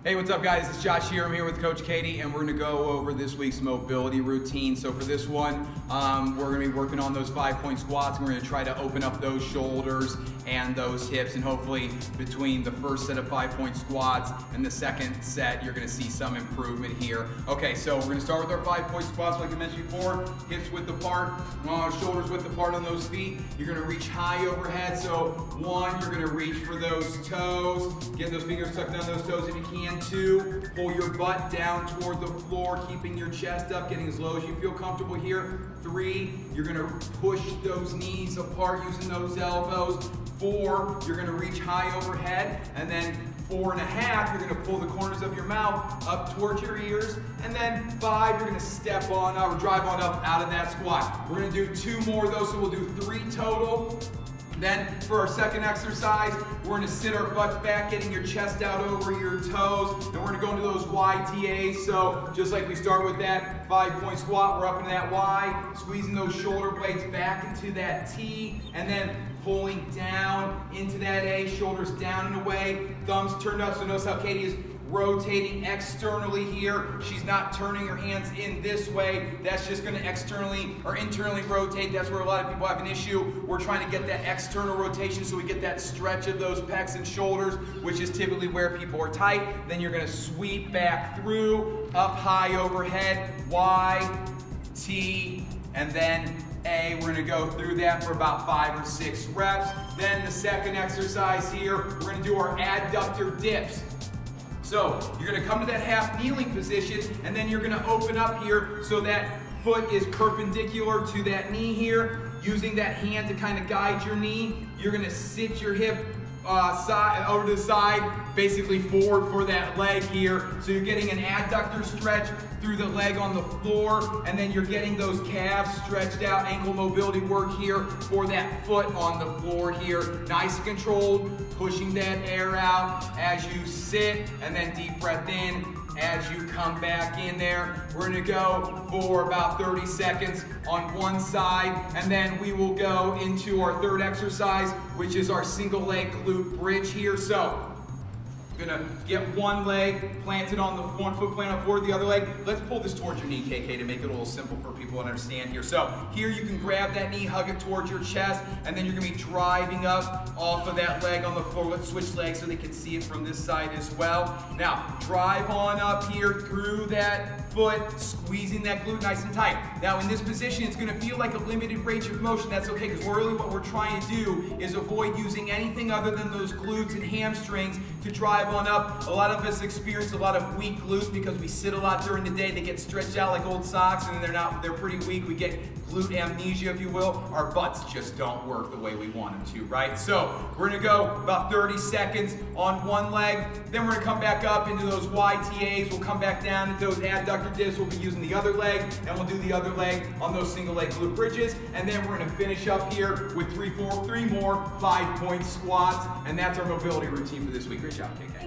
Hey, what's up guys? It's Josh here. I'm here with Coach Katie and we're gonna go over this week's mobility routine. So for this one, we're gonna be working on those 5-point squats and we're gonna try to open up those shoulders and those hips, and hopefully between the first set of 5-point squats and the second set, you're gonna see some improvement here. Okay, so we're gonna start with our 5-point squats like I mentioned before. Hips width apart, shoulders width apart on those feet. You're gonna reach high overhead. So 1, you're gonna reach for those toes, get those fingers tucked down those toes if you can. 2, pull your butt down toward the floor, keeping your chest up, getting as low as you feel comfortable here. 3, you're gonna push those knees apart using those elbows. 4, you're gonna reach high overhead. And then 4.5, you're gonna pull the corners of your mouth up towards your ears. And then 5, you're gonna step on or drive on up out of that squat. We're gonna do 2 more of those, so we'll do 3 total. Then for our second exercise, we're gonna sit our butts back, getting your chest out over your toes, and we're gonna go into those YTAs. So just like we start with that 5-point squat, we're up into that Y, squeezing those shoulder blades back into that T, and then pulling down into that A, shoulders down and away, thumbs turned up. So notice how Katie is rotating externally here. She's not turning her hands in this way. That's just gonna externally or internally rotate. That's where a lot of people have an issue. We're trying to get that external rotation so we get that stretch of those pecs and shoulders, which is typically where people are tight. Then you're gonna sweep back through, up high overhead, Y, T, and then A. We're gonna go through that for about 5 or 6 reps. Then the second exercise here, we're gonna do our adductor dips. So you're gonna come to that half kneeling position, and then you're gonna open up here so that foot is perpendicular to that knee here. Using that hand to kind of guide your knee, you're gonna sit your hip side over to the side, basically forward for that leg here. So you're getting an adductor stretch through the leg on the floor, and then you're getting those calves stretched out, ankle mobility work here for that foot on the floor here. Nice and controlled, pushing that air out as you sit, and then deep breath in as you come back in there. We're gonna go for about 30 seconds on one side, and then we will go into our third exercise, which is our single leg glute bridge here. So gonna get one leg planted on the one foot planted on the floor, the other leg. Let's pull this towards your knee, KK, to make it a little simple for people to understand here. So here you can grab that knee, hug it towards your chest, and then you're gonna be driving up off of that leg on the floor. Let's switch legs so they can see it from this side as well. Now, drive on up here through that foot, squeezing that glute nice and tight. Now in this position, it's gonna feel like a limited range of motion. That's okay, because really what we're trying to do is avoid using anything other than those glutes and hamstrings to drive on up. A lot of us experience a lot of weak glutes because we sit a lot during the day. They get stretched out like old socks, and they're pretty weak. We get glute amnesia, if you will. Our butts just don't work the way we want them to, right? So we're gonna go about 30 seconds on one leg. Then we're gonna come back up into those YTAs. We'll come back down into those adductor dips. We'll be using the other leg, and we'll do the other leg on those single leg glute bridges. And then we're gonna finish up here with three more 5-point squats. And that's our mobility routine for this week. Great job, KK.